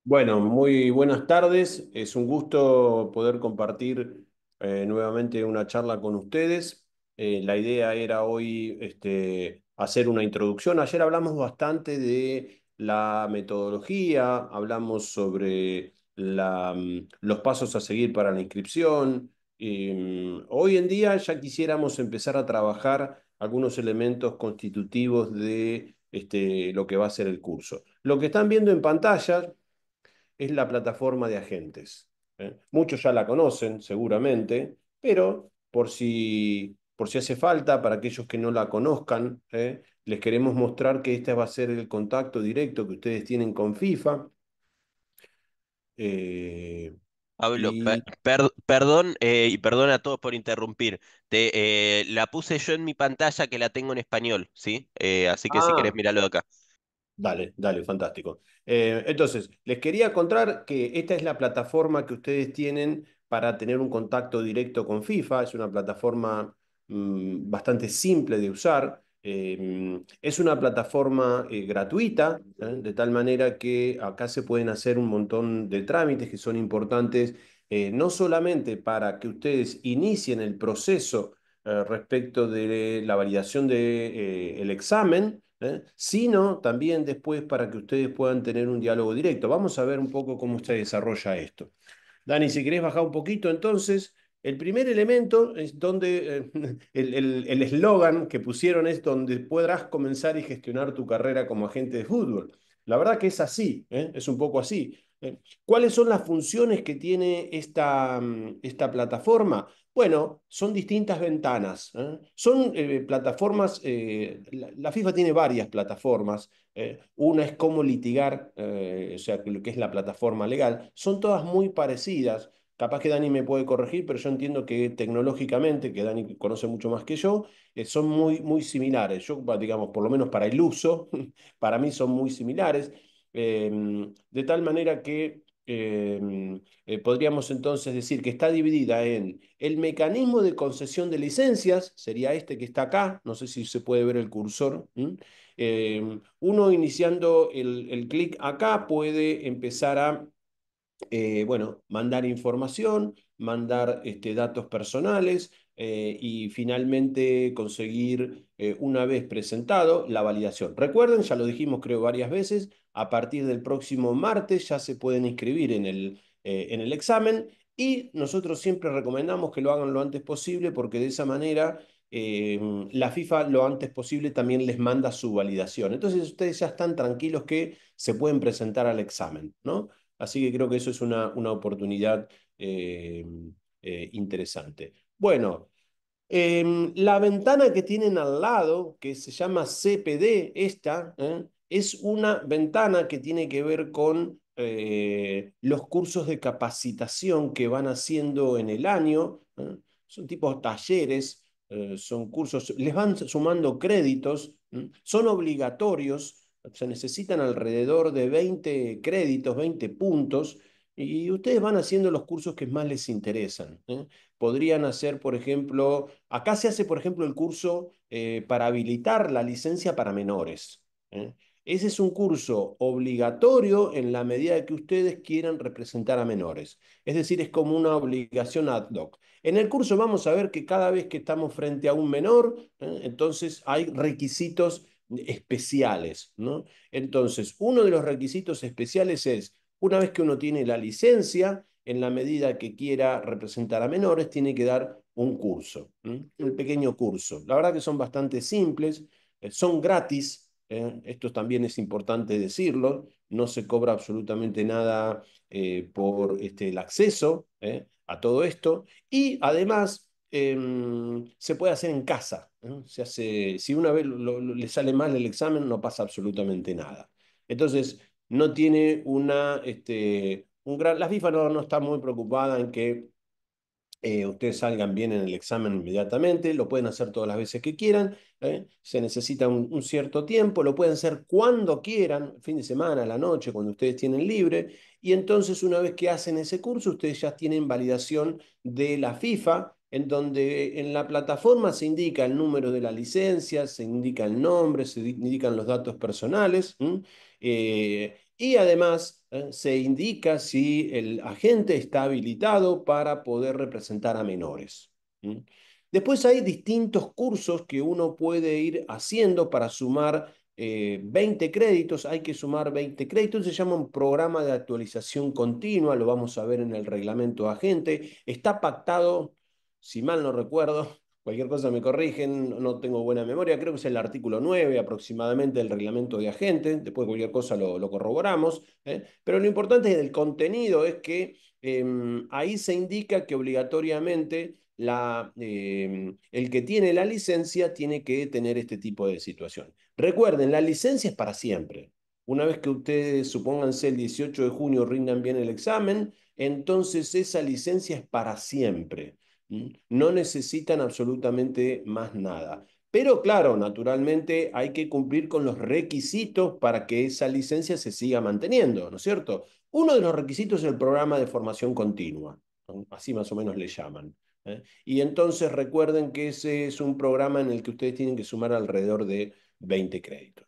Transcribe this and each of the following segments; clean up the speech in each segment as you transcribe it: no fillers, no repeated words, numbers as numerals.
Bueno, muy buenas tardes. Es un gusto poder compartir nuevamente una charla con ustedes. La idea era hoy hacer una introducción. Ayer hablamos bastante de la metodología, hablamos sobre los pasos a seguir para la inscripción. Hoy en día ya quisiéramos empezar a trabajar algunos elementos constitutivos de lo que va a ser el curso. Lo que están viendo en pantalla es la plataforma de agentes. Muchos ya la conocen, seguramente, pero por si hace falta, para aquellos que no la conozcan, les queremos mostrar que este va a ser el contacto directo que ustedes tienen con FIFA. eh, Pablo, y, perdón y perdón a todos por interrumpir. La puse yo en mi pantalla que la tengo en español, ¿sí? Así que si querés ah, mirarlo de acá. Dale, dale, fantástico. Entonces, les quería contar que esta es la plataforma que ustedes tienen para tener un contacto directo con FIFA. Es una plataforma bastante simple de usar. Es una plataforma gratuita, de tal manera que acá se pueden hacer un montón de trámites que son importantes, no solamente para que ustedes inicien el proceso respecto de la validación del examen, sino también después para que ustedes puedan tener un diálogo directo. Vamos a ver un poco cómo se desarrolla esto. Dani, si querés bajar un poquito, entonces, el primer elemento es donde el eslogan que pusieron es donde podrás comenzar y gestionar tu carrera como agente de fútbol. La verdad que es así, es un poco así. ¿Cuáles son las funciones que tiene esta plataforma? Bueno, son distintas ventanas. Son plataformas, la FIFA tiene varias plataformas. Una es cómo litigar, o sea, lo que es la plataforma legal. Son todas muy parecidas. Capaz que Dani me puede corregir, pero yo entiendo que tecnológicamente, que Dani conoce mucho más que yo, son muy, muy similares. Yo, digamos, por lo menos para el uso, para mí son muy similares. De tal manera que podríamos entonces decir que está dividida en el mecanismo de concesión de licencias, sería este que está acá, no sé si se puede ver el cursor. Uno iniciando el clic acá puede empezar a bueno, mandar información, mandar datos personales y finalmente conseguir, una vez presentado, la validación. Recuerden, ya lo dijimos creo varias veces, a partir del próximo martes ya se pueden inscribir en el examen y nosotros siempre recomendamos que lo hagan lo antes posible porque de esa manera eh, la FIFA lo antes posible también les manda su validación. Entonces ustedes ya están tranquilos que se pueden presentar al examen, ¿no? Así que creo que eso es una oportunidad eh, interesante. Bueno, la ventana que tienen al lado, que se llama CPD, es una ventana que tiene que ver con los cursos de capacitación que van haciendo en el año. Son tipos talleres, son cursos, les van sumando créditos, son obligatorios, se necesitan alrededor de 20 créditos, 20 puntos, y ustedes van haciendo los cursos que más les interesan. Podrían hacer, por ejemplo, acá se hace, por ejemplo, el curso para habilitar la licencia para menores. ¿eh? Ese es un curso obligatorio en la medida que ustedes quieran representar a menores. Es decir, es como una obligación ad hoc. En el curso vamos a ver que cada vez que estamos frente a un menor, entonces hay requisitos especiales, ¿no? Entonces, uno de los requisitos especiales es, una vez que uno tiene la licencia, en la medida que quiera representar a menores, tiene que dar un curso, un pequeño curso. La verdad que son bastante simples, son gratis, esto también es importante decirlo, no se cobra absolutamente nada por el acceso a todo esto y además se puede hacer en casa. Se hace, si una vez le sale mal el examen, no pasa absolutamente nada. Entonces, no tiene un gran... La FIFA no está muy preocupada en que ustedes salgan bien en el examen inmediatamente, lo pueden hacer todas las veces que quieran, se necesita un cierto tiempo, lo pueden hacer cuando quieran, fin de semana, a la noche, cuando ustedes tienen libre, y entonces una vez que hacen ese curso, ustedes ya tienen validación de la FIFA, en donde en la plataforma se indica el número de la licencia, se indica el nombre, se indican los datos personales, Y además se indica si el agente está habilitado para poder representar a menores. ¿Mm? Después hay distintos cursos que uno puede ir haciendo para sumar 20 créditos. Hay que sumar 20 créditos. Se llama un programa de actualización continua. Lo vamos a ver en el reglamento de agente. Está pactado, si mal no recuerdo, cualquier cosa me corrigen, no tengo buena memoria, creo que es el artículo 9 aproximadamente del reglamento de agente, después cualquier cosa lo corroboramos, pero lo importante del contenido es que ahí se indica que obligatoriamente el que tiene la licencia tiene que tener este tipo de situación. Recuerden, la licencia es para siempre. Una vez que ustedes, supónganse, el 18 de junio rindan bien el examen, entonces esa licencia es para siempre. No necesitan absolutamente más nada. Pero claro, naturalmente hay que cumplir con los requisitos para que esa licencia se siga manteniendo, ¿no es cierto? Uno de los requisitos es el programa de formación continua, ¿no? Así más o menos le llaman. Y entonces recuerden que ese es un programa en el que ustedes tienen que sumar alrededor de 20 créditos.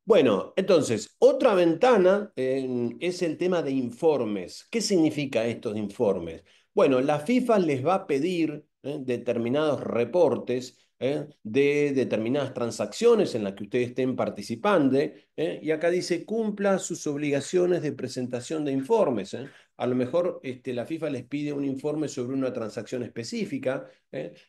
Bueno, entonces, otra ventana es el tema de informes. ¿Qué significa esto de informes? Bueno, la FIFA les va a pedir determinados reportes de determinadas transacciones en las que ustedes estén participando, y acá dice cumpla sus obligaciones de presentación de informes. A lo mejor la FIFA les pide un informe sobre una transacción específica,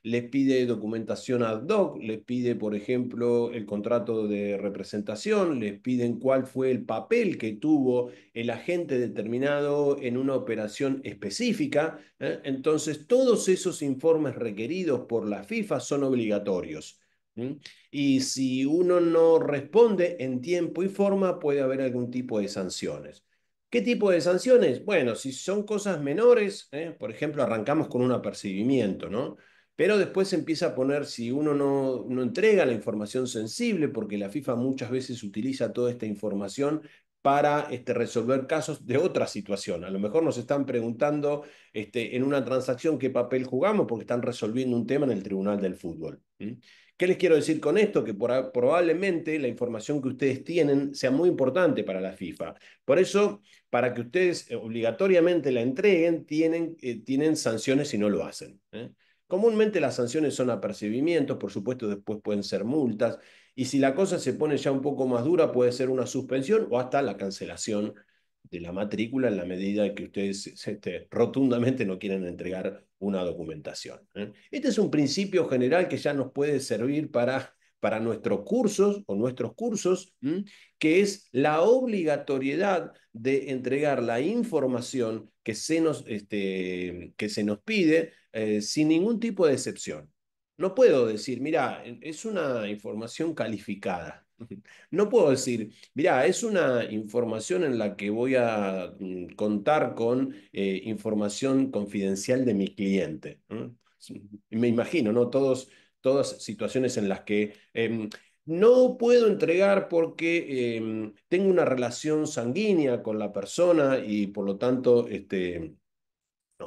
les pide documentación ad hoc, les pide, por ejemplo, el contrato de representación, les piden cuál fue el papel que tuvo el agente determinado en una operación específica. Entonces, todos esos informes requeridos por la FIFA son obligatorios. ¿Mm? Y si uno no responde en tiempo y forma, puede haber algún tipo de sanciones. ¿Qué tipo de sanciones? Bueno, si son cosas menores, por ejemplo, arrancamos con un apercibimiento, ¿no? Pero después se empieza a poner si uno no entrega la información sensible, porque la FIFA muchas veces utiliza toda esta información para resolver casos de otra situación. A lo mejor nos están preguntando en una transacción qué papel jugamos porque están resolviendo un tema en el Tribunal del Fútbol. ¿Qué les quiero decir con esto? Que probablemente la información que ustedes tienen sea muy importante para la FIFA. Por eso, para que ustedes obligatoriamente la entreguen, tienen sanciones si no lo hacen. Comúnmente las sanciones son apercibimientos, por supuesto después pueden ser multas, y si la cosa se pone ya un poco más dura puede ser una suspensión o hasta la cancelación de la matrícula en la medida que ustedes rotundamente no quieren entregar una documentación. Este es un principio general que ya nos puede servir para nuestros cursos o nuestros cursos, que es la obligatoriedad de entregar la información que se nos pide sin ningún tipo de excepción. No puedo decir, mira, es una información calificada. No puedo decir, mira, es una información en la que voy a contar con información confidencial de mi cliente. Me imagino, ¿no? Todas situaciones en las que no puedo entregar porque tengo una relación sanguínea con la persona y por lo tanto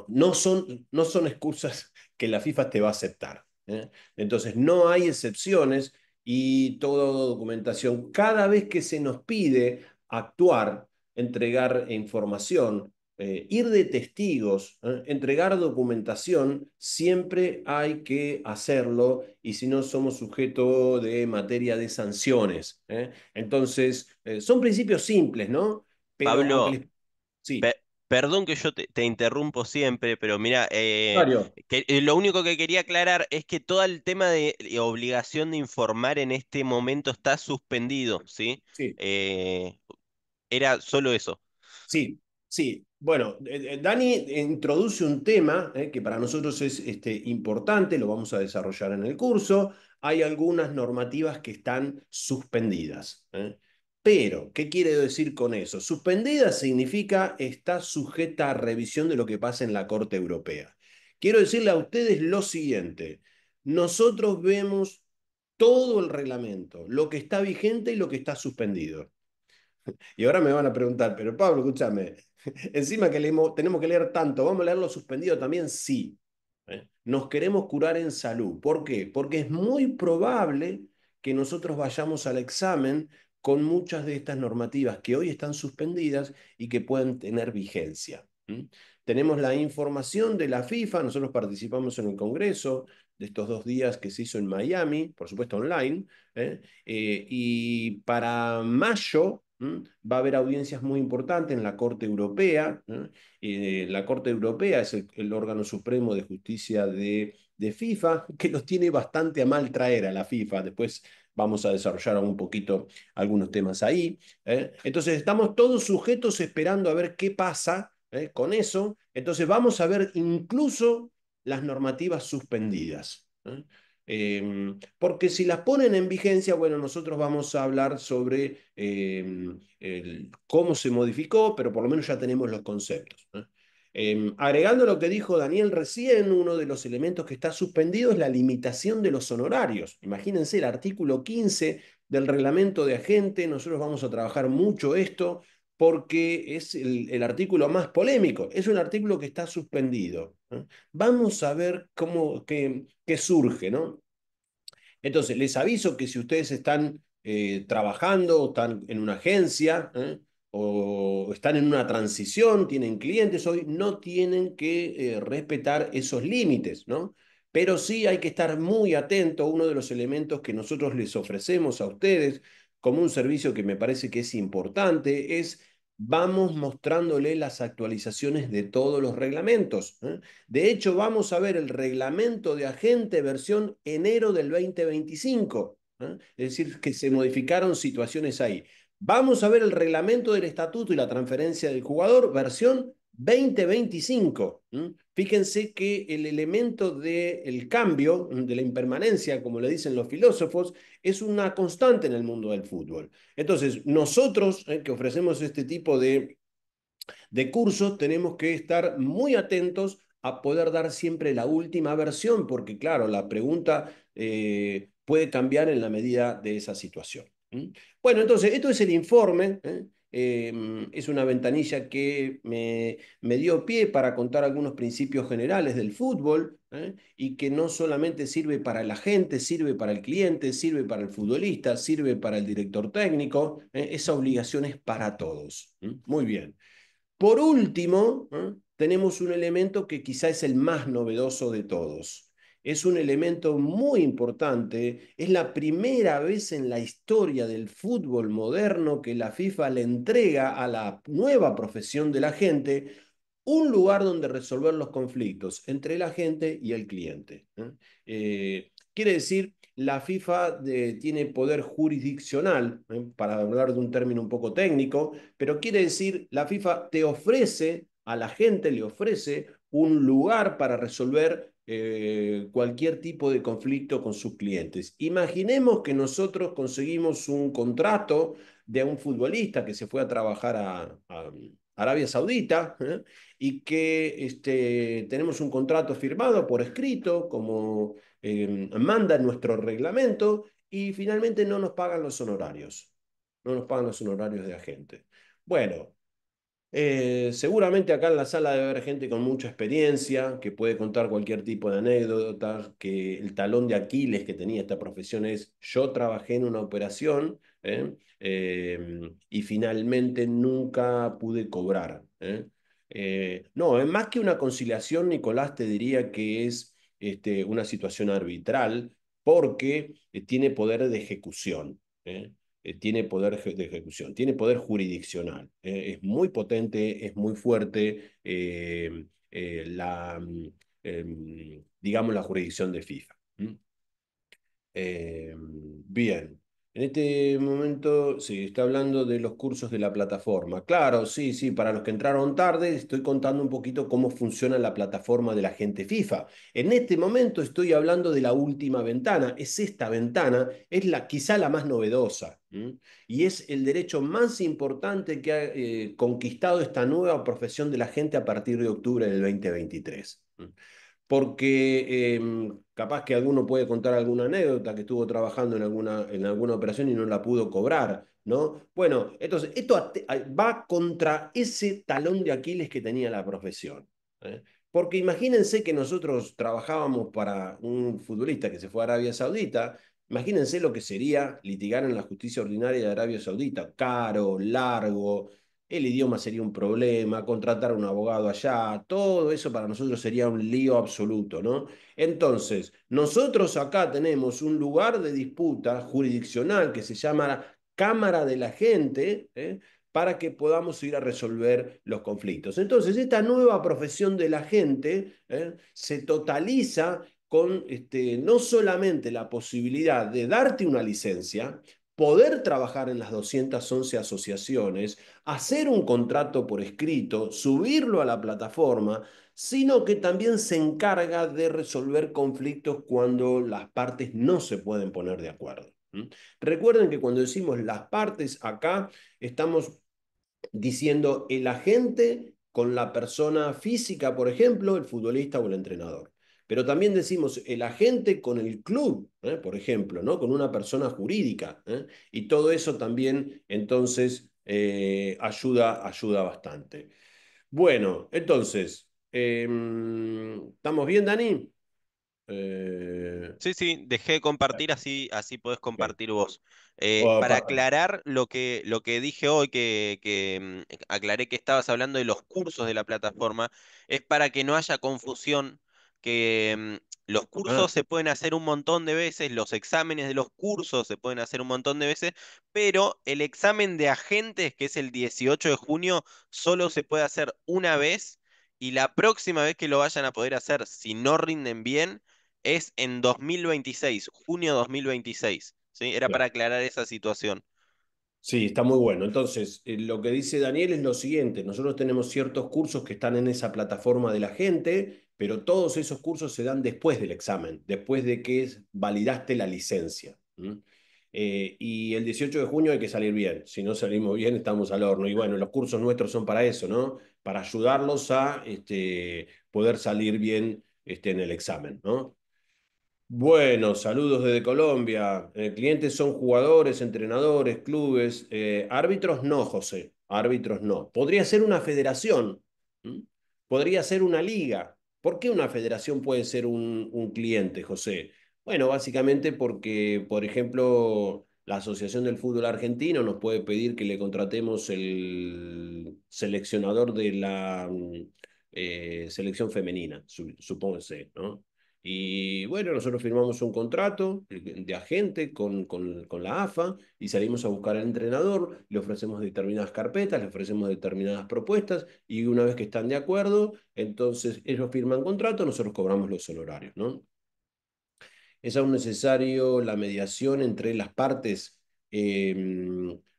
no son excusas que la FIFA te va a aceptar. Entonces, no hay excepciones y toda documentación, cada vez que se nos pide actuar, entregar información, ir de testigos, entregar documentación, siempre hay que hacerlo y si no somos sujeto de materia de sanciones. Entonces, son principios simples, ¿no? Pero aunque Pablo, les... Sí, pe- perdón que yo te interrumpo siempre, pero mira, Mario, lo único que quería aclarar es que todo el tema de obligación de informar en este momento está suspendido, ¿sí? sí. Eh, Era solo eso. Sí, sí. Bueno, Dani introduce un tema que para nosotros es importante, lo vamos a desarrollar en el curso. Hay algunas normativas que están suspendidas. Pero, ¿qué quiere decir con eso? Suspendida significa está sujeta a revisión de lo que pasa en la Corte Europea. Quiero decirle a ustedes lo siguiente. Nosotros vemos todo el reglamento, lo que está vigente y lo que está suspendido. Y ahora me van a preguntar, pero Pablo, escúchame, encima que tenemos que leer tanto, ¿vamos a leerlo suspendido también? Sí. Nos queremos curar en salud. ¿Por qué? Porque es muy probable que nosotros vayamos al examen con muchas de estas normativas que hoy están suspendidas y que pueden tener vigencia. Tenemos la información de la FIFA, nosotros participamos en el Congreso de estos 2 días que se hizo en Miami, por supuesto online, y para mayo va a haber audiencias muy importantes en la Corte Europea. La Corte Europea es el órgano supremo de justicia de FIFA, que los tiene bastante a mal traer a la FIFA. Después vamos a desarrollar un poquito algunos temas ahí. Entonces estamos todos sujetos esperando a ver qué pasa con eso. Entonces vamos a ver incluso las normativas suspendidas. Porque si las ponen en vigencia, bueno, nosotros vamos a hablar sobre cómo se modificó, pero por lo menos ya tenemos los conceptos. Agregando lo que dijo Daniel recién, uno de los elementos que está suspendido es la limitación de los honorarios. Imagínense el artículo 15 del reglamento de agente, nosotros vamos a trabajar mucho esto porque es el artículo más polémico, es un artículo que está suspendido. Vamos a ver qué surge, ¿no? Entonces, les aviso que si ustedes están trabajando, están en una agencia o están en una transición, tienen clientes hoy, no tienen que respetar esos límites, ¿no? Pero sí hay que estar muy atento. Uno de los elementos que nosotros les ofrecemos a ustedes como un servicio que me parece que es importante es vamos mostrándole las actualizaciones de todos los reglamentos. De hecho, vamos a ver el reglamento de agente versión enero del 2025. Es decir, que se modificaron situaciones ahí. Vamos a ver el reglamento del estatuto y la transferencia del jugador versión 2025. Fíjense que el elemento del cambio, de la impermanencia, como le dicen los filósofos, es una constante en el mundo del fútbol. Entonces, nosotros que ofrecemos este tipo de cursos tenemos que estar muy atentos a poder dar siempre la última versión, porque claro, la pregunta puede cambiar en la medida de esa situación. Bueno, entonces, esto es el informe. Es una ventanilla que me dio pie para contar algunos principios generales del fútbol y que no solamente sirve para la gente, sirve para el cliente, sirve para el futbolista, sirve para el director técnico. Esa obligación es para todos. Muy bien. Por último, tenemos un elemento que quizá es el más novedoso de todos. Es un elemento muy importante. Es la primera vez en la historia del fútbol moderno que la FIFA le entrega a la nueva profesión de la gente un lugar donde resolver los conflictos entre la gente y el cliente. Quiere decir, la FIFA tiene poder jurisdiccional, para hablar de un término un poco técnico, pero quiere decir, la FIFA te ofrece, a la gente le ofrece un lugar para resolver cualquier tipo de conflicto con sus clientes. Imaginemos que nosotros conseguimos un contrato de un futbolista que se fue a trabajar a Arabia Saudita, y que tenemos un contrato firmado por escrito, como manda nuestro reglamento, y finalmente no nos pagan los honorarios. No nos pagan los honorarios de agente. Bueno, seguramente acá en la sala debe haber gente con mucha experiencia, que puede contar cualquier tipo de anécdota, que el talón de Aquiles que tenía esta profesión es, yo trabajé en una operación y finalmente nunca pude cobrar. No, es más que una conciliación, Nicolás, te diría que es una situación arbitral porque tiene poder de ejecución. Tiene poder de ejecución, tiene poder jurisdiccional. Es muy potente, es muy fuerte digamos, la jurisdicción de FIFA. Bien. En este momento, sí, está hablando de los cursos de la plataforma. Claro, sí, sí, para los que entraron tarde, estoy contando un poquito cómo funciona la plataforma de la gente FIFA. En este momento estoy hablando de la última ventana. Es esta ventana, es quizá la más novedosa. Y es el derecho más importante que ha conquistado esta nueva profesión de la gente a partir de octubre del 2023. Porque capaz que alguno puede contar alguna anécdota que estuvo trabajando en alguna operación y no la pudo cobrar, ¿no? Bueno, entonces esto va contra ese talón de Aquiles que tenía la profesión. ¿eh? Porque imagínense que nosotros trabajábamos para un futbolista que se fue a Arabia Saudita. Imagínense lo que sería litigar en la justicia ordinaria de Arabia Saudita. Caro, largo, el idioma sería un problema, contratar a un abogado allá, todo eso para nosotros sería un lío absoluto, ¿no? Entonces, nosotros acá tenemos un lugar de disputa jurisdiccional que se llama Cámara de la Gente, para que podamos ir a resolver los conflictos. Entonces, esta nueva profesión de la gente se totaliza con no solamente la posibilidad de darte una licencia, poder trabajar en las 211 asociaciones, hacer un contrato por escrito, subirlo a la plataforma, sino que también se encarga de resolver conflictos cuando las partes no se pueden poner de acuerdo. Recuerden que cuando decimos las partes acá, estamos diciendo el agente con la persona física, por ejemplo, el futbolista o el entrenador. Pero también decimos el agente con el club, por ejemplo, ¿no? Con una persona jurídica. Y todo eso también, entonces, ayuda bastante. Bueno, entonces, ¿estamos bien, Dani? Sí, sí, dejé de compartir, así podés Ok. compartir vos. Oh, Para aclarar lo que dije hoy, que aclaré que estabas hablando de los cursos de la plataforma, es para que no haya confusión, que los cursos ah, se pueden hacer un montón de veces, los exámenes de los cursos se pueden hacer un montón de veces, pero el examen de agentes, que es el 18 de junio, solo se puede hacer una vez y la próxima vez que lo vayan a poder hacer, si no rinden bien es en 2026, junio 2026, ¿sí? Era para claro. aclarar esa situación. Sí, está muy bueno. Entonces, lo que dice Daniel es lo siguiente, nosotros tenemos ciertos cursos que están en esa plataforma de la gente, pero todos esos cursos se dan después del examen, después de que validaste la licencia. Y el 18 de junio hay que salir bien, si no salimos bien estamos al horno. Y bueno, los cursos nuestros son para eso, ¿no? Para ayudarlos a poder salir bien en el examen, ¿no? Bueno, saludos desde Colombia. Clientes son jugadores, entrenadores, clubes. Árbitros no, José. Árbitros no. Podría ser una federación. ¿M? Podría ser una liga. ¿Por qué una federación puede ser un cliente, José? Bueno, básicamente porque, por ejemplo, la Asociación del Fútbol Argentino nos puede pedir que le contratemos el seleccionador de la selección femenina, supóngase, ¿no? Y bueno, nosotros firmamos un contrato de agente con la AFA y salimos a buscar al entrenador, le ofrecemos determinadas carpetas, le ofrecemos determinadas propuestas y una vez que están de acuerdo, entonces ellos firman contrato, nosotros cobramos los honorarios, ¿no? ¿Es aún necesario la mediación entre las partes?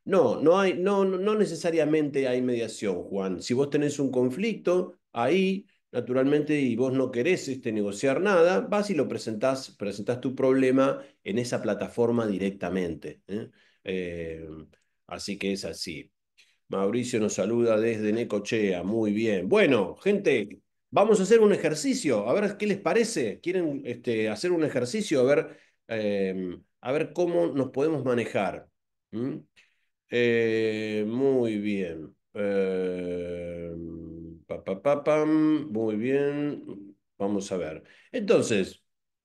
No, no necesariamente hay mediación, Juan. Si vos tenés un conflicto ahí, naturalmente, y vos no querés negociar nada, vas y lo presentás tu problema en esa plataforma directamente. Eh, Así que es así. Mauricio nos saluda desde Necochea. Muy bien. Bueno, gente, vamos a hacer un ejercicio. A ver qué les parece. ¿Quieren hacer un ejercicio? A ver cómo nos podemos manejar. ¿Mm? Muy bien. Pam, muy bien. Vamos a ver. Entonces,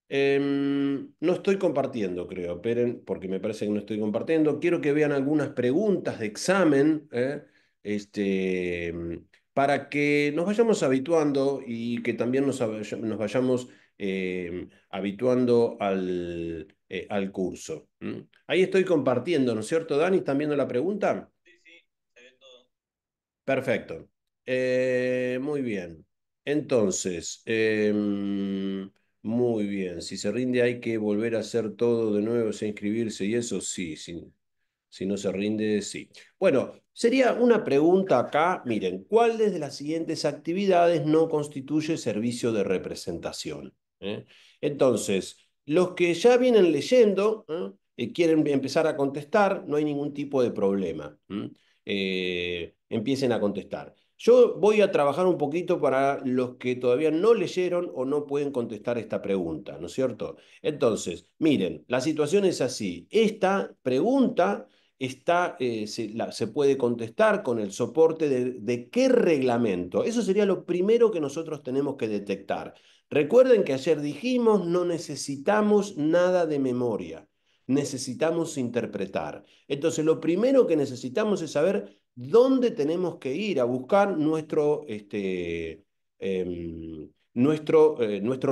no estoy compartiendo, creo. Esperen, porque me parece que no estoy compartiendo. Quiero que vean algunas preguntas de examen, para que nos vayamos habituando y que también nos vayamos habituando al curso. Ahí estoy compartiendo, ¿no es cierto, Dani? ¿Están viendo la pregunta? Sí, sí, se ve todo. Perfecto. Muy bien. Entonces, muy bien. Si se rinde hay que volver a hacer todo de nuevo, sin inscribirse y eso sí, sí. Si no se rinde, sí. Bueno, sería una pregunta acá. Miren, ¿cuál de las siguientes actividades no constituye servicio de representación? ¿Eh? Entonces, los que ya vienen leyendo y quieren empezar a contestar, no hay ningún tipo de problema. Empiecen a contestar. Yo voy a trabajar un poquito para los que todavía no leyeron o no pueden contestar esta pregunta, ¿no es cierto? Entonces, miren, la situación es así. Esta pregunta se puede contestar con el soporte de qué reglamento. Eso sería lo primero que nosotros tenemos que detectar. Recuerden que ayer dijimos no necesitamos nada de memoria. necesitamos interpretar. Entonces, lo primero que necesitamos es saber dónde tenemos que ir a buscar nuestro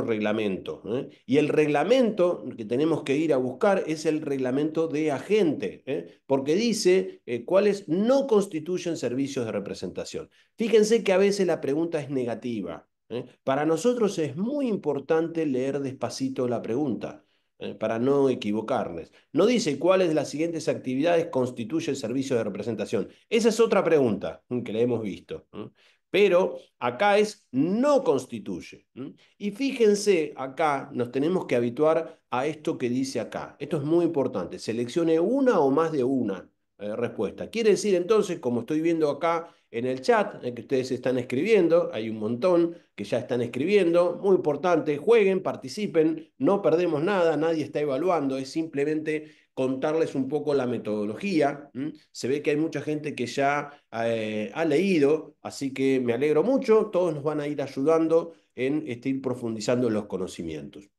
reglamento. Y el reglamento que tenemos que ir a buscar es el reglamento de agente, porque dice cuáles no constituyen servicios de representación. Fíjense que a veces la pregunta es negativa. Para nosotros es muy importante leer despacito la pregunta. Para no equivocarles. No dice cuáles de las siguientes actividades constituyen servicios de representación. Esa es otra pregunta que la hemos visto. Pero acá es no constituye. Y fíjense, acá nos tenemos que habituar a esto que dice acá. Esto es muy importante. Seleccione una o más de una respuesta. Quiere decir entonces, como estoy viendo acá en el chat, que ustedes están escribiendo, hay un montón que ya están escribiendo, muy importante, jueguen, participen, no perdemos nada, nadie está evaluando, es simplemente contarles un poco la metodología. Se ve que hay mucha gente que ya ha leído, así que me alegro mucho, todos nos van a ir ayudando en ir profundizando en los conocimientos.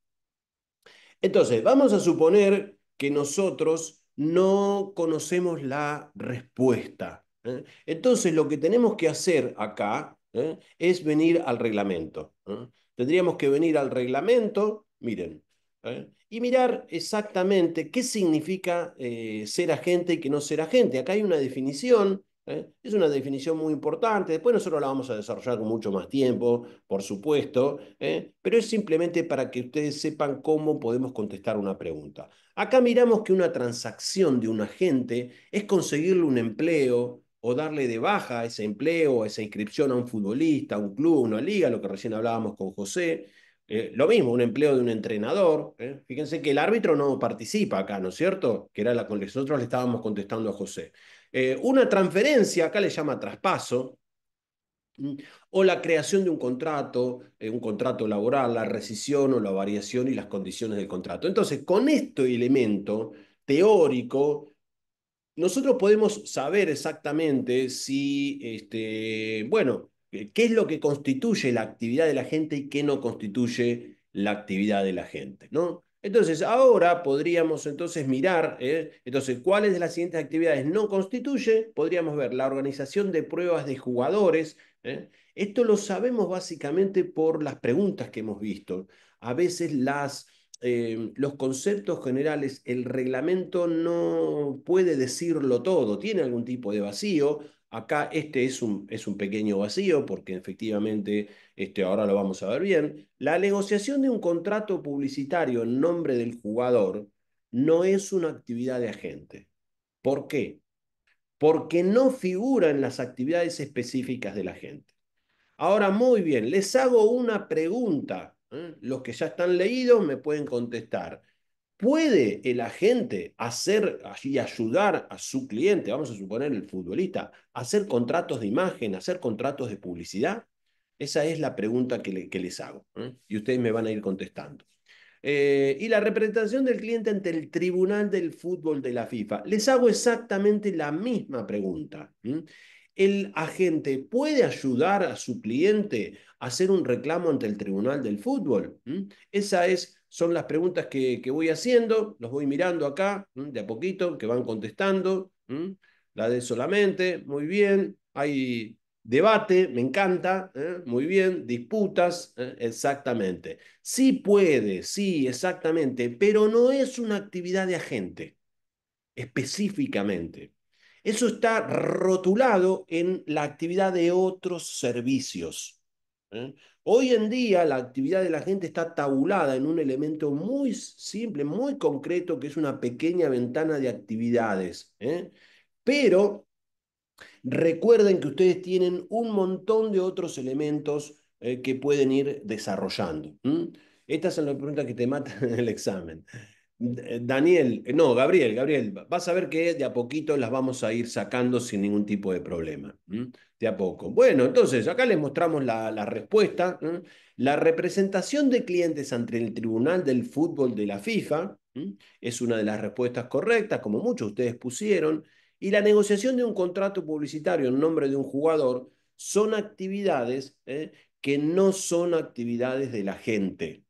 Entonces, vamos a suponer que nosotros no conocemos la respuesta. Entonces, lo que tenemos que hacer acá es venir al reglamento. Tendríamos que venir al reglamento, miren, y mirar exactamente qué significa ser agente y qué no ser agente. Acá hay una definición. Es una definición muy importante, después nosotros la vamos a desarrollar con mucho más tiempo, por supuesto, pero es simplemente para que ustedes sepan cómo podemos contestar una pregunta. Acá miramos que una transacción de un agente es conseguirle un empleo o darle de baja a ese empleo, a esa inscripción a un futbolista, a un club, a una liga, lo que recién hablábamos con José. Lo mismo, un empleo de un entrenador. Fíjense que el árbitro no participa acá, ¿no es cierto? Que era la con que nosotros le estábamos contestando a José. Una transferencia, acá le llama traspaso, o la creación de un contrato laboral, la rescisión o la variación y las condiciones del contrato. Entonces, con este elemento teórico, nosotros podemos saber exactamente si, bueno, qué es lo que constituye la actividad de la gente y qué no constituye la actividad de la gente, ¿no? Entonces, ahora podríamos entonces mirar, entonces, cuáles de las siguientes actividades no constituye. Podríamos ver la organización de pruebas de jugadores. Esto lo sabemos básicamente por las preguntas que hemos visto. A veces los conceptos generales, el reglamento no puede decirlo todo, tiene algún tipo de vacío. Acá este es un pequeño vacío porque efectivamente ahora lo vamos a ver bien. La negociación de un contrato publicitario en nombre del jugador no es una actividad de agente. ¿Por qué? Porque no figura en las actividades específicas de la gente. Ahora, muy bien, les hago una pregunta. Los que ya están leídos me pueden contestar. ¿Puede el agente hacer y ayudar a su cliente, vamos a suponer el futbolista, a hacer contratos de imagen, a hacer contratos de publicidad? Esa es la pregunta que les hago, y ustedes me van a ir contestando. Y la representación del cliente ante el Tribunal del Fútbol de la FIFA. Les hago exactamente la misma pregunta. ¿El agente puede ayudar a su cliente a hacer un reclamo ante el Tribunal del Fútbol? Son las preguntas que voy haciendo, los voy mirando acá, de a poquito, que van contestando. La de solamente, muy bien. Hay debate, me encanta, muy bien. Disputas, exactamente. Sí puede, sí, exactamente, pero no es una actividad de agente, específicamente. Eso está rotulado en la actividad de otros servicios. ¿eh? Hoy en día la actividad de la gente está tabulada en un elemento muy simple, muy concreto, que es una pequeña ventana de actividades. Pero recuerden que ustedes tienen un montón de otros elementos que pueden ir desarrollando. Estas son las preguntas que te matan en el examen. Daniel, no, Gabriel, vas a ver que de a poquito las vamos a ir sacando sin ningún tipo de problema. De a poco. Bueno, entonces acá les mostramos la respuesta. La representación de clientes ante el Tribunal del Fútbol de la FIFA es una de las respuestas correctas, como muchos de ustedes pusieron. Y la negociación de un contrato publicitario en nombre de un jugador son actividades que no son actividades de la gente.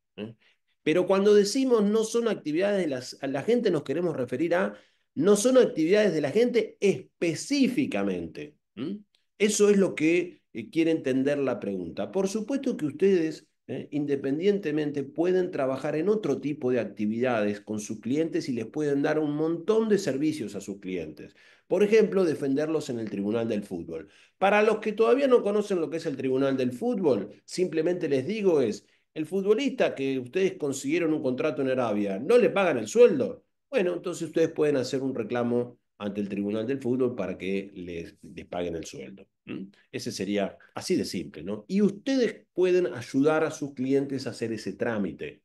Pero cuando decimos no son actividades a la gente, nos queremos referir a no son actividades de la gente específicamente. ¿Mm? Eso es lo que quiere entender la pregunta. Por supuesto que ustedes, independientemente, pueden trabajar en otro tipo de actividades con sus clientes y les pueden dar un montón de servicios a sus clientes. Por ejemplo, defenderlos en el Tribunal del Fútbol. Para los que todavía no conocen lo que es el Tribunal del Fútbol, simplemente les digo es, el futbolista que ustedes consiguieron un contrato en Arabia, ¿no le pagan el sueldo? Bueno, entonces ustedes pueden hacer un reclamo ante el Tribunal del Fútbol para que les paguen el sueldo. ¿Mm? Ese sería así de simple, ¿no? Y ustedes pueden ayudar a sus clientes a hacer ese trámite.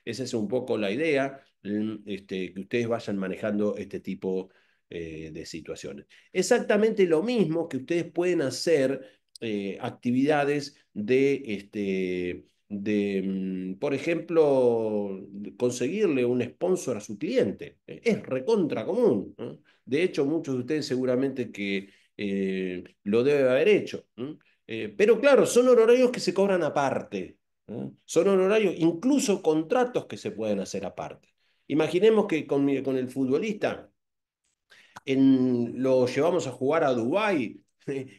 Esa es un poco la idea, que ustedes vayan manejando este tipo de situaciones. Exactamente lo mismo que ustedes pueden hacer actividades por ejemplo, conseguirle un sponsor a su cliente. Es recontra común, ¿no? De hecho, muchos de ustedes seguramente que lo debe haber hecho. ¿No? Pero claro, son honorarios que se cobran aparte. ¿No? Son honorarios, incluso contratos que se pueden hacer aparte. Imaginemos que con el futbolista lo llevamos a jugar a Dubái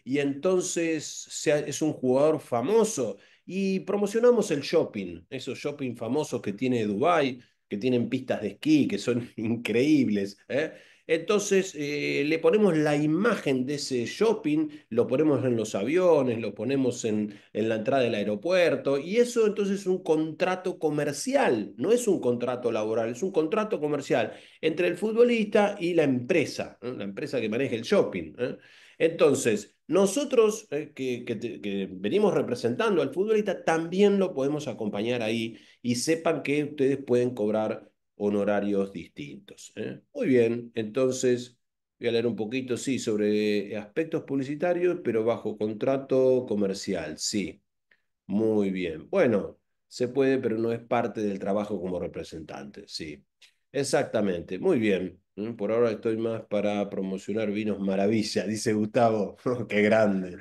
y entonces es un jugador famoso y promocionamos el shopping, esos shopping famosos que tiene Dubái, que tienen pistas de esquí, que son increíbles. ¿Eh? Entonces le ponemos la imagen de ese shopping, lo ponemos en los aviones, lo ponemos en la entrada del aeropuerto y eso entonces es un contrato comercial, no es un contrato laboral, es un contrato comercial entre el futbolista y la empresa que maneja el shopping. Entonces, nosotros que venimos representando al futbolista, también lo podemos acompañar ahí y sepan que ustedes pueden cobrar honorarios distintos. Muy bien, entonces voy a leer un poquito, sí, sobre aspectos publicitarios, pero bajo contrato comercial, sí. Muy bien. Bueno, se puede, pero no es parte del trabajo como representante. Sí, exactamente. Muy bien. Por ahora estoy más para promocionar vinos maravilla, dice Gustavo. Qué grande.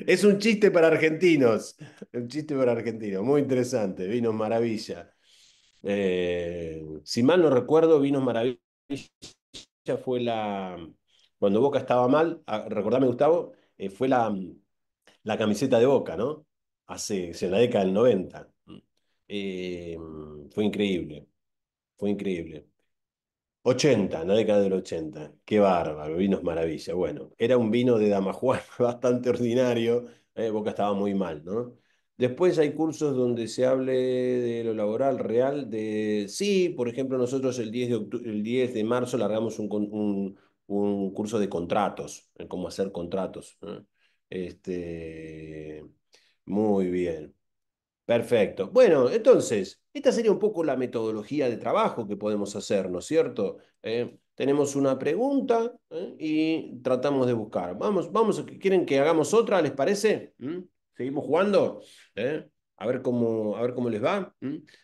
Es un chiste para argentinos. Un chiste para argentinos. Muy interesante. Vinos maravilla. Si mal no recuerdo, Vinos Maravilla fue cuando Boca estaba mal, recordame Gustavo, fue la camiseta de Boca, ¿no? En la década del 90. Eh, Fue increíble, fue increíble. 80, en la década del 80. Qué bárbaro, vinos maravilla. Bueno, era un vino de Damajuana bastante ordinario. Boca estaba muy mal, ¿no? Después hay cursos donde se hable de lo laboral real, sí, por ejemplo, nosotros el 10 de marzo largamos un curso de contratos, cómo hacer contratos. ¿No? Este, Muy bien. Perfecto. Bueno, entonces, esta sería un poco la metodología de trabajo que podemos hacer, ¿no es cierto? Tenemos una pregunta, y tratamos de buscar. ¿quieren que hagamos otra? ¿Les parece? ¿Seguimos jugando? ¿Eh? A ver cómo les va.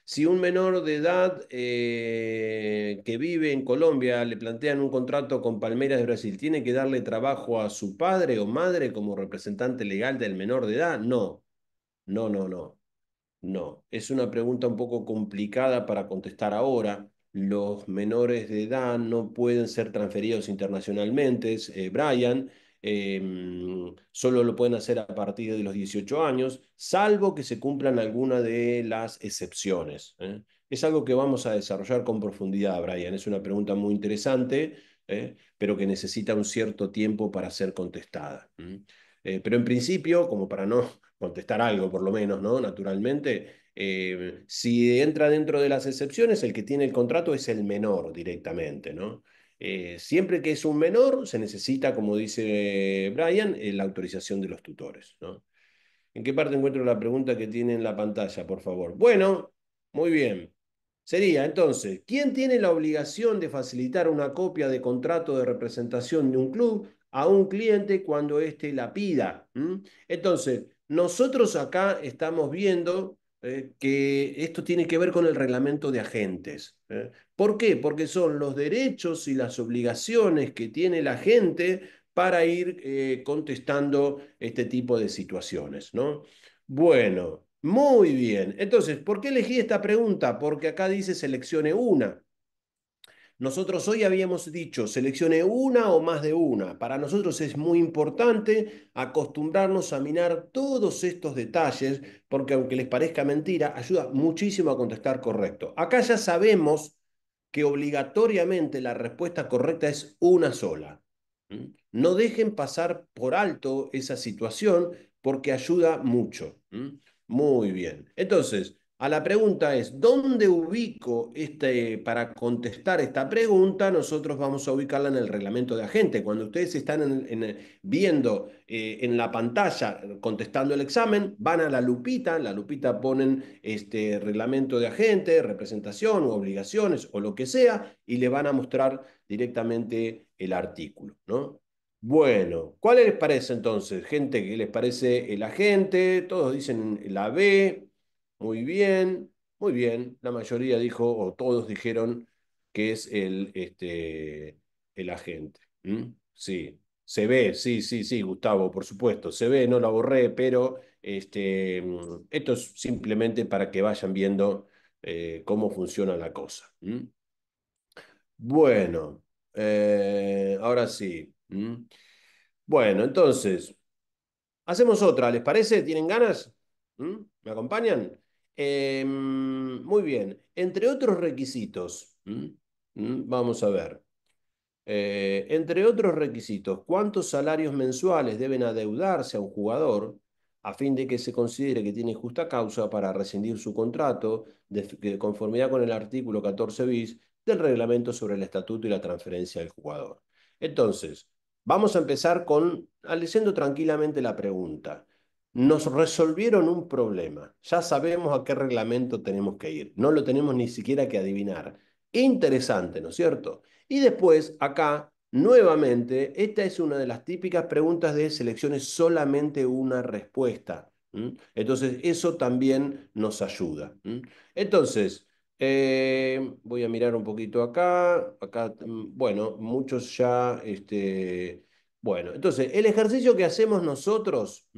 Si un menor de edad que vive en Colombia le plantean un contrato con Palmeiras de Brasil, ¿tiene que darle trabajo a su padre o madre como representante legal del menor de edad? No, no, no, no. No, es una pregunta un poco complicada para contestar ahora. Los menores de edad no pueden ser transferidos internacionalmente, Brian. Solo lo pueden hacer a partir de los 18 años, salvo que se cumplan alguna de las excepciones. Es algo que vamos a desarrollar con profundidad, Brian. Es una pregunta muy interesante, pero que necesita un cierto tiempo para ser contestada. Pero en principio, como para no contestar algo por lo menos, ¿no? Naturalmente, si entra dentro de las excepciones, el que tiene el contrato es el menor directamente, ¿no? Siempre que es un menor, se necesita, como dice Brian, la autorización de los tutores, ¿no? ¿En qué parte encuentro la pregunta que tiene en la pantalla, por favor? Bueno, muy bien. Sería entonces, ¿quién tiene la obligación de facilitar una copia de contrato de representación de un club a un cliente cuando éste la pida? Entonces, nosotros acá estamos viendo que esto tiene que ver con el reglamento de agentes. ¿Por qué? Porque son los derechos y las obligaciones que tiene la gente para ir contestando este tipo de situaciones, ¿no? Bueno. Muy bien. Entonces, ¿por qué elegí esta pregunta? Porque acá dice seleccione una. Nosotros hoy habíamos dicho, seleccione una o más de una. Para nosotros es muy importante acostumbrarnos a mirar todos estos detalles, porque aunque les parezca mentira, ayuda muchísimo a contestar correcto. Acá ya sabemos que obligatoriamente la respuesta correcta es una sola. ¿Mm? No dejen pasar por alto esa situación porque ayuda mucho. ¿Mm? Muy bien. Entonces, a la pregunta es, ¿dónde ubico para contestar esta pregunta? Nosotros vamos a ubicarla en el reglamento de agente. Cuando ustedes están viendo en la pantalla contestando el examen, van a en la lupita ponen este reglamento de agente, representación o obligaciones o lo que sea, y le van a mostrar directamente el artículo, ¿no? Bueno, ¿cuál les parece entonces, gente? ¿Qué les parece el agente? Todos dicen la B. Muy bien, muy bien. La mayoría dijo, o todos dijeron que es el agente. ¿Mm? Sí, se ve, sí, sí, sí, Gustavo, por supuesto. Se ve, no la borré, pero esto es simplemente para que vayan viendo cómo funciona la cosa. ¿Mm? Bueno, ahora sí. ¿Mm? Bueno, entonces, hacemos otra, ¿les parece? ¿Tienen ganas? ¿Mm? ¿Me acompañan? Muy bien. Entre otros requisitos, vamos a ver. Entre otros requisitos, ¿cuántos salarios mensuales deben adeudarse a un jugador a fin de que se considere que tiene justa causa para rescindir su contrato de conformidad con el artículo 14 bis del reglamento sobre el estatuto y la transferencia del jugador? Entonces, vamos a empezar leyendo tranquilamente la pregunta. Nos resolvieron un problema. Ya sabemos a qué reglamento tenemos que ir. No lo tenemos ni siquiera que adivinar. Interesante, ¿no es cierto? Y después, acá, nuevamente, esta es una de las típicas preguntas de selecciones solamente una respuesta. Entonces, eso también nos ayuda. Entonces, voy a mirar un poquito acá. Acá, bueno, muchos ya, bueno, entonces, el ejercicio que hacemos nosotros,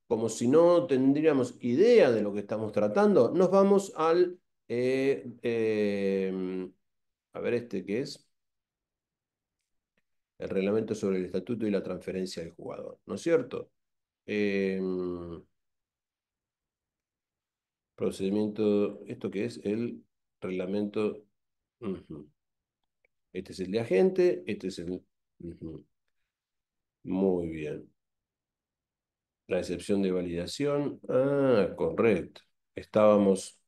como si no tendríamos idea de lo que estamos tratando, nos vamos a ver este que es el reglamento sobre el estatuto y la transferencia del jugador, ¿no es cierto? Eh, procedimiento, ¿esto qué es? El reglamento. Ujú. Este es el de agente, este es el. Ujú. Muy bien. La excepción de validación. Ah, correcto. Estábamos.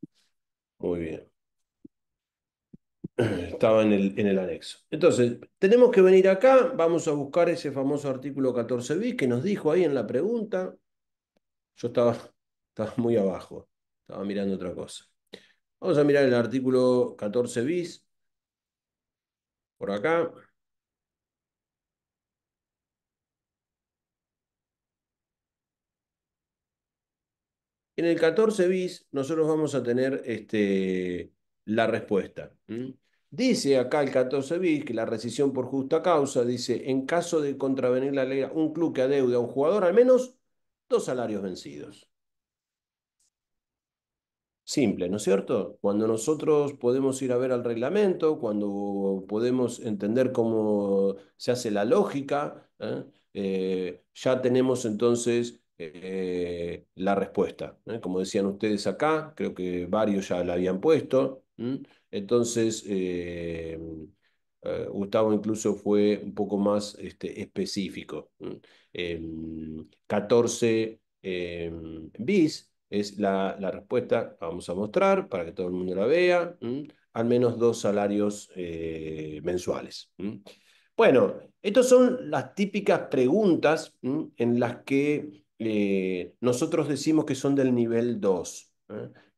Muy bien. Estaba en el anexo. Entonces, tenemos que venir acá, vamos a buscar ese famoso artículo 14 bis que nos dijo ahí en la pregunta. Yo estaba muy abajo, estaba mirando otra cosa. Vamos a mirar el artículo 14 bis por acá. En el 14 bis nosotros vamos a tener la respuesta. Dice acá el 14 bis que la rescisión por justa causa, dice, en caso de contravenir la ley, un club que adeude a un jugador al menos dos salarios vencidos. Simple, ¿no es cierto? Cuando nosotros podemos ir a ver al reglamento, cuando podemos entender cómo se hace la lógica, ya tenemos entonces la respuesta. Como decían ustedes acá, creo que varios ya la habían puesto. Entonces, Gustavo incluso fue un poco más específico. 14 bis es la respuesta, vamos a mostrar para que todo el mundo la vea, al menos dos salarios mensuales. Bueno, estas son las típicas preguntas en las que nosotros decimos que son del nivel 2.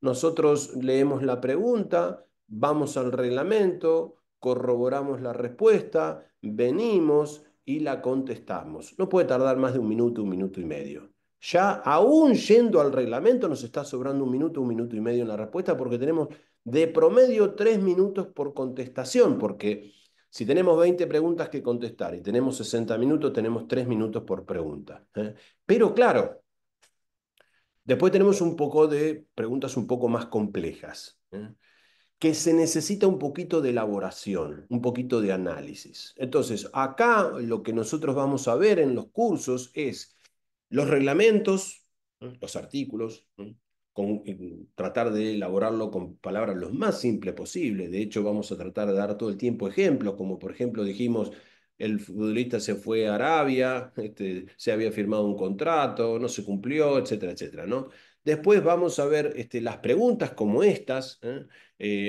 Nosotros leemos la pregunta, vamos al reglamento, corroboramos la respuesta, venimos y la contestamos. No puede tardar más de un minuto y medio. Ya aún yendo al reglamento nos está sobrando un minuto y medio en la respuesta porque tenemos de promedio 3 minutos por contestación, porque si tenemos 20 preguntas que contestar y tenemos 60 minutos, tenemos 3 minutos por pregunta. Pero claro, Después tenemos un poco de preguntas un poco más complejas, que se necesita un poquito de elaboración, un poquito de análisis. Entonces, acá lo que nosotros vamos a ver en los cursos es los reglamentos, los artículos, tratar de elaborarlo con palabras lo más simple posible. De hecho, vamos a tratar de dar todo el tiempo ejemplos, como por ejemplo dijimos, el futbolista se fue a Arabia, se había firmado un contrato, no se cumplió, etcétera, etcétera, ¿no? Después vamos a ver las preguntas como estas.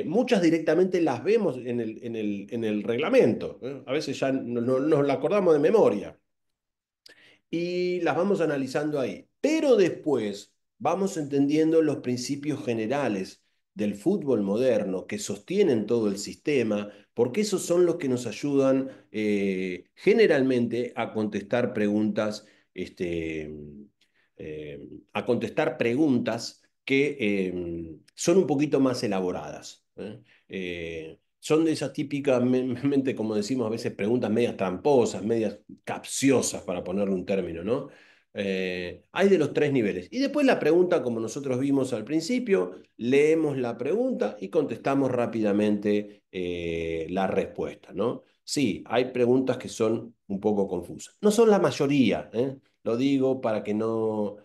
Muchas directamente las vemos en el reglamento. A veces ya no nos la acordamos de memoria y las vamos analizando ahí. Pero después vamos entendiendo los principios generales del fútbol moderno que sostienen todo el sistema, porque esos son los que nos ayudan generalmente a contestar preguntas, a contestar preguntas que son un poquito más elaboradas. Son de esas típicamente, como decimos a veces, preguntas medias tramposas, medias capciosas, para ponerle un término, ¿no? Hay de los tres niveles. Y después la pregunta, como nosotros vimos al principio, leemos la pregunta y contestamos rápidamente la respuesta, ¿no? Sí, hay preguntas que son un poco confusas. No son la mayoría, ¿eh? Lo digo para que no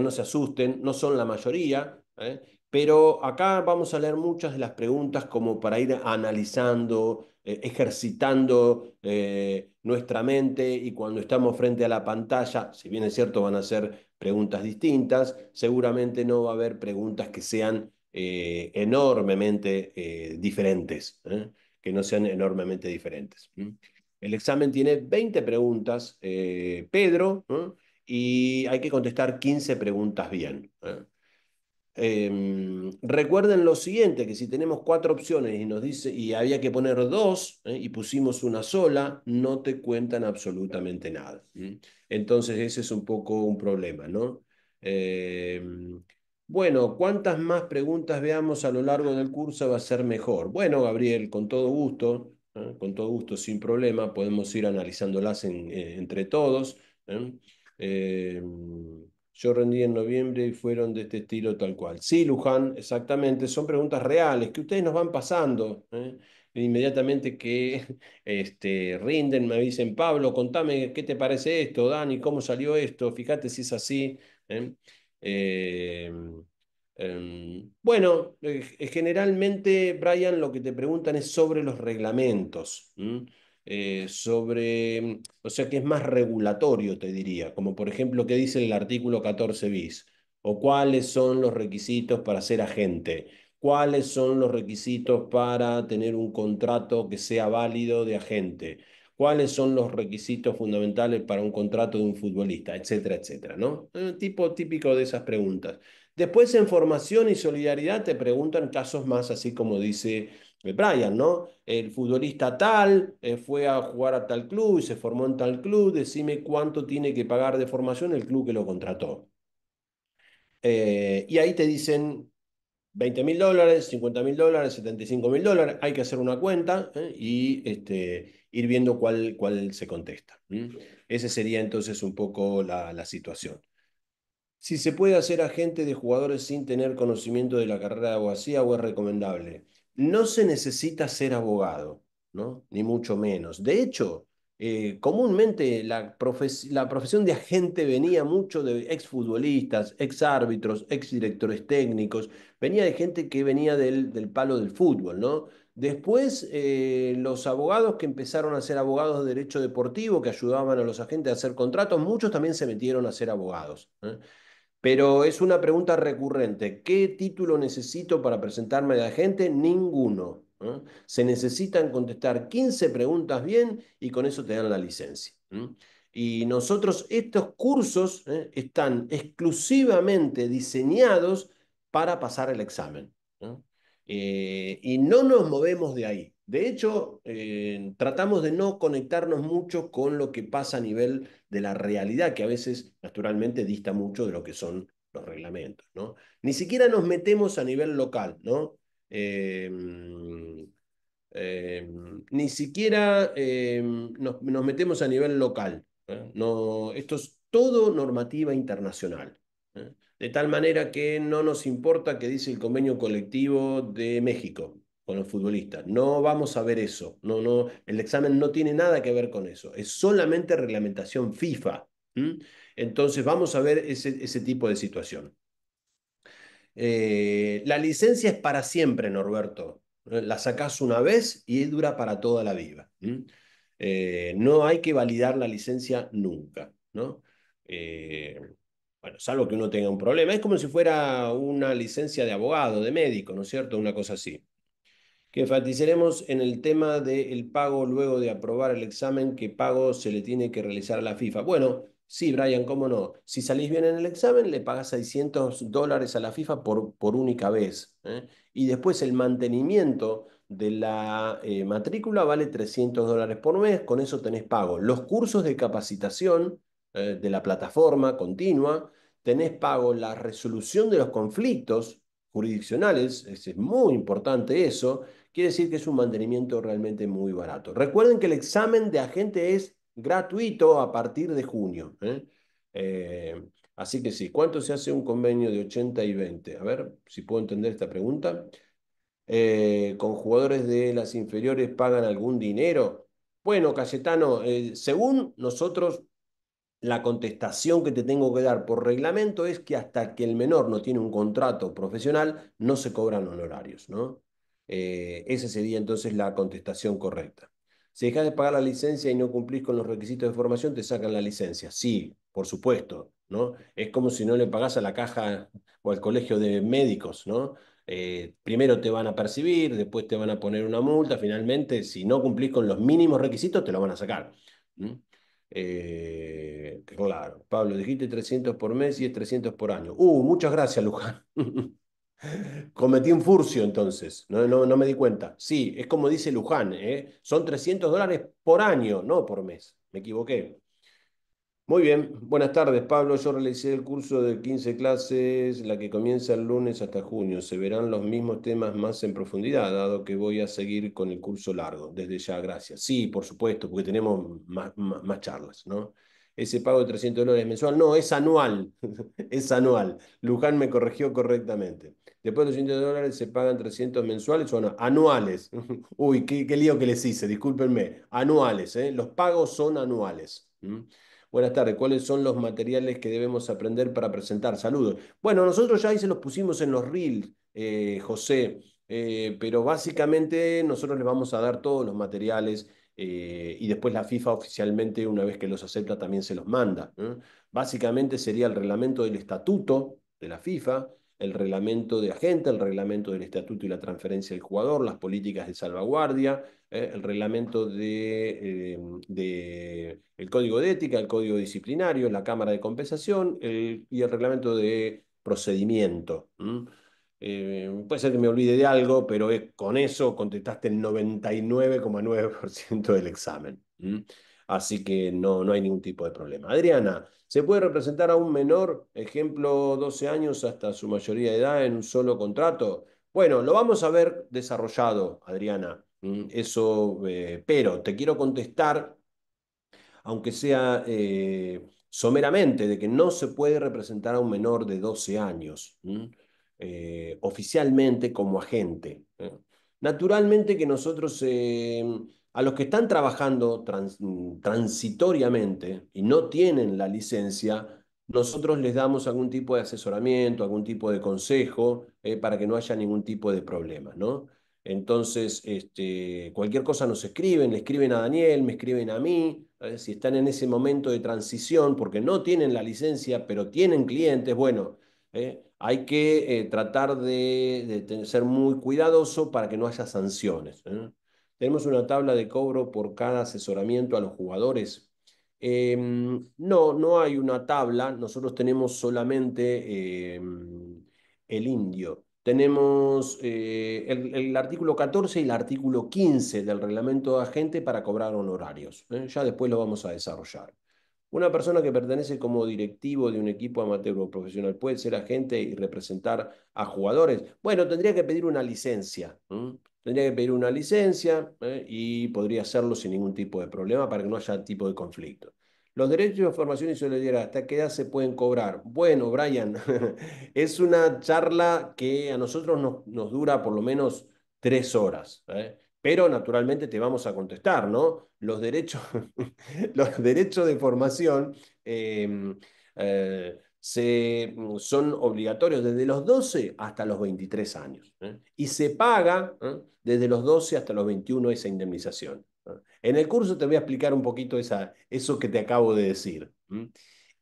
se asusten, no son la mayoría, ¿eh? Pero acá vamos a leer muchas de las preguntas como para ir analizando, ejercitando nuestra mente, y cuando estamos frente a la pantalla, si bien es cierto van a ser preguntas distintas, seguramente no va a haber preguntas que sean enormemente diferentes, que no sean enormemente diferentes. El examen tiene 20 preguntas, Pedro, y hay que contestar 15 preguntas bien. Recuerden lo siguiente, que si tenemos cuatro opciones y nos dice y había que poner dos, y pusimos una sola, no te cuentan absolutamente nada. Entonces ese es un poco un problema, ¿no? Bueno, cuantas más preguntas veamos a lo largo del curso va a ser mejor. Bueno, Gabriel, con todo gusto, sin problema, podemos ir analizándolas entre todos. ¿eh? Eh, yo rendí en noviembre y fueron de este estilo tal cual. Sí, Luján, exactamente. Son preguntas reales que ustedes nos van pasando. Inmediatamente que rinden, me dicen, Pablo, contame qué te parece esto, Dani, cómo salió esto, fíjate si es así. ¿eh? Eh, bueno, generalmente, Brian, lo que te preguntan es sobre los reglamentos. O sea que es más regulatorio, te diría, como por ejemplo, qué dice el artículo 14 bis, o cuáles son los requisitos para ser agente, cuáles son los requisitos para tener un contrato que sea válido de agente, cuáles son los requisitos fundamentales para un contrato de un futbolista, etcétera, etcétera, ¿no? Tipo típico de esas preguntas. Después, en formación y solidaridad, te preguntan casos más así como dice Brian, ¿no? El futbolista tal fue a jugar a tal club y se formó en tal club, decime cuánto tiene que pagar de formación el club que lo contrató. Y ahí te dicen $20.000, $50.000, $75.000, hay que hacer una cuenta y ir viendo cuál se contesta. Ese sería entonces un poco la situación. Si se puede hacer agente de jugadores sin tener conocimiento de la carrera de abogacía o es recomendable. No se necesita ser abogado, ¿no? Ni mucho menos. De hecho, comúnmente la profesión de agente venía mucho de exfutbolistas, exárbitros, exdirectores técnicos, venía de gente que venía del palo del fútbol, ¿no? Después, los abogados que empezaron a ser abogados de derecho deportivo, que ayudaban a los agentes a hacer contratos, muchos también se metieron a ser abogados. Pero es una pregunta recurrente. ¿Qué título necesito para presentarme de agente? Ninguno. Se necesitan contestar 15 preguntas bien y con eso te dan la licencia. Y nosotros, estos cursos están exclusivamente diseñados para pasar el examen. Y no nos movemos de ahí. De hecho, tratamos de no conectarnos mucho con lo que pasa a nivel de la realidad, que a veces naturalmente dista mucho de lo que son los reglamentos, ¿no? Ni siquiera nos metemos a nivel local, ¿no? Eh, eh, Ni siquiera nos metemos a nivel local. No, esto es todo normativa internacional. De tal manera que no nos importa qué dice el convenio colectivo de México con los futbolistas. No vamos a ver eso. No, no, el examen no tiene nada que ver con eso. Es solamente reglamentación FIFA. ¿Mm? Entonces vamos a ver ese tipo de situación. La licencia es para siempre, Norberto. La sacás una vez y dura para toda la vida. No hay que validar la licencia nunca, ¿no? Eh, bueno, salvo que uno tenga un problema. Es como si fuera una licencia de abogado, de médico, ¿no es cierto? Una cosa así. Que enfatizaremos en el tema del pago luego de aprobar el examen, qué pago se le tiene que realizar a la FIFA. Bueno, sí, Brian, cómo no. Si salís bien en el examen, le pagas $600 a la FIFA por única vez. Y después el mantenimiento de la matrícula vale $300 por mes, con eso tenés pago. Los cursos de capacitación de la plataforma continua, tenés pago la resolución de los conflictos jurisdiccionales, es muy importante eso. Quiere decir que es un mantenimiento realmente muy barato. Recuerden que el examen de agente es gratuito a partir de junio. Así que sí, ¿cuánto se hace un convenio de 80 y 20? A ver si puedo entender esta pregunta. ¿Con jugadores de las inferiores pagan algún dinero? Bueno, Cayetano, según nosotros la contestación que te tengo que dar por reglamento es que hasta que el menor no tiene un contrato profesional, no se cobran honorarios, ¿no? Esa sería entonces la contestación correcta. Si dejas de pagar la licencia y no cumplís con los requisitos de formación, te sacan la licencia. Sí, por supuesto, ¿no? Es como si no le pagás a la caja o al colegio de médicos, ¿no? Primero te van a percibir, después te van a poner una multa, finalmente, si no cumplís con los mínimos requisitos, te lo van a sacar. ¿Mm? Claro, Pablo, dijiste 300 por mes y es 300 por año. Muchas gracias, Luján. Cometí un furcio entonces, no me di cuenta. Sí, es como dice Luján, ¿eh? Son $300 por año, no por mes. Me equivoqué. Muy bien, buenas tardes, Pablo. Yo realicé el curso de 15 clases, la que comienza el lunes hasta junio. Se verán los mismos temas más en profundidad, dado que voy a seguir con el curso largo. Desde ya, gracias. Sí, por supuesto, porque tenemos más charlas, ¿no? Ese pago de $300 mensual, no, es anual. Es anual. Luján me corrigió correctamente. Después de $200 se pagan 300 mensuales o no, anuales. Uy, qué lío que les hice, discúlpenme. Anuales, ¿eh? Los pagos son anuales. Buenas tardes. ¿Cuáles son los materiales que debemos aprender para presentar? Saludos. Bueno, nosotros ya ahí se los pusimos en los reels, José, pero básicamente nosotros les vamos a dar todos los materiales y después la FIFA oficialmente, una vez que los acepta, también se los manda. Básicamente sería el reglamento del estatuto de la FIFA, el reglamento de agente, el reglamento del estatuto y la transferencia del jugador, las políticas de salvaguardia, el reglamento de el código de ética, el código disciplinario, la cámara de compensación y el reglamento de procedimiento. Puede ser que me olvide de algo, pero con eso contestaste el 99,9% del examen. Así que no hay ningún tipo de problema. Adriana, ¿se puede representar a un menor, ejemplo, 12 años hasta su mayoría de edad en un solo contrato? Bueno, lo vamos a ver desarrollado, Adriana. Eso, pero te quiero contestar aunque sea someramente, de que no se puede representar a un menor de 12 años oficialmente como agente. Naturalmente que nosotros, a los que están trabajando transitoriamente y no tienen la licencia, nosotros les damos algún tipo de asesoramiento, algún tipo de consejo para que no haya ningún tipo de problema, ¿no? Entonces, cualquier cosa nos escriben, le escriben a Daniel, me escriben a mí, si están en ese momento de transición, porque no tienen la licencia, pero tienen clientes, bueno, hay que tratar de ser muy cuidadoso para que no haya sanciones. Tenemos una tabla de cobro por cada asesoramiento a los jugadores. No hay una tabla, nosotros tenemos solamente el indio. Tenemos el artículo 14 y el artículo 15 del reglamento de agente para cobrar honorarios. Ya después lo vamos a desarrollar. Una persona que pertenece como directivo de un equipo amateur o profesional puede ser agente y representar a jugadores. Bueno, tendría que pedir una licencia. Tendría que pedir una licencia y podría hacerlo sin ningún tipo de problema para que no haya tipo de conflicto. Los derechos de formación y solidaridad, ¿hasta qué edad se pueden cobrar? Bueno, Brian, es una charla que a nosotros nos dura por lo menos 3 horas, ¿eh? Pero naturalmente te vamos a contestar, ¿no? Los derechos de formación son obligatorios desde los 12 hasta los 23 años, ¿eh? Y se paga, ¿eh? Desde los 12 hasta los 21 esa indemnización, ¿eh? En el curso te voy a explicar un poquito eso que te acabo de decir.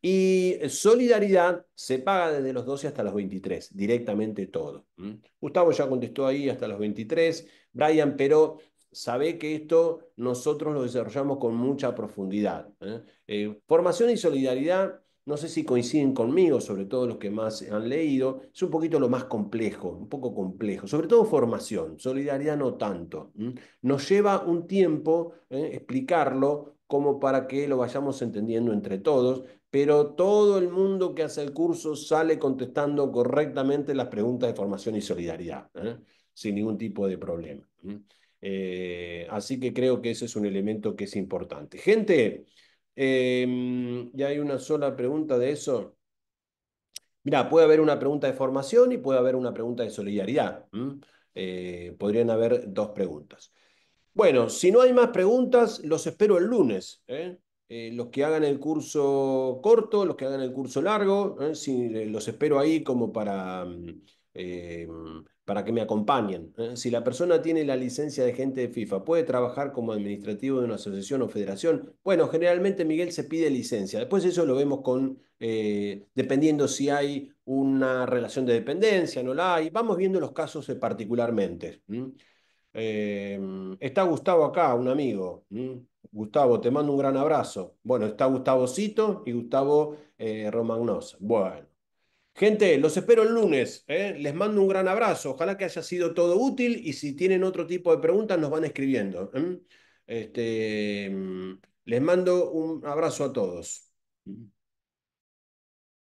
Y solidaridad se paga desde los 12 hasta los 23 directamente todo. Gustavo ya contestó ahí hasta los 23 Brian, pero sabe que esto nosotros lo desarrollamos con mucha profundidad, ¿eh? Formación y solidaridad, no sé si coinciden conmigo, sobre todo los que más han leído, es un poquito lo más complejo, un poco complejo, sobre todo formación, solidaridad no tanto. Nos lleva un tiempo explicarlo como para que lo vayamos entendiendo entre todos, pero todo el mundo que hace el curso sale contestando correctamente las preguntas de formación y solidaridad, sin ningún tipo de problema. Así que creo que ese es un elemento que es importante. Gente, ya hay una sola pregunta de eso. Mira, puede haber una pregunta de formación y puede haber una pregunta de solidaridad. Podrían haber dos preguntas. Bueno, si no hay más preguntas, los espero el lunes, ¿eh? Los que hagan el curso corto, los que hagan el curso largo, sí, los espero ahí como para que me acompañen, ¿eh? Si la persona tiene la licencia de agente de FIFA, ¿puede trabajar como administrativo de una asociación o federación? Bueno, generalmente, Miguel, se pide licencia. Después eso lo vemos dependiendo si hay una relación de dependencia, no la hay. Vamos viendo los casos particularmente. Eh, Está Gustavo acá, un amigo. Gustavo, te mando un gran abrazo. Bueno, está Gustavo Cito y Gustavo Romagnosa. Bueno, gente, los espero el lunes. Les mando un gran abrazo. Ojalá que haya sido todo útil y si tienen otro tipo de preguntas nos van escribiendo. Les mando un abrazo a todos.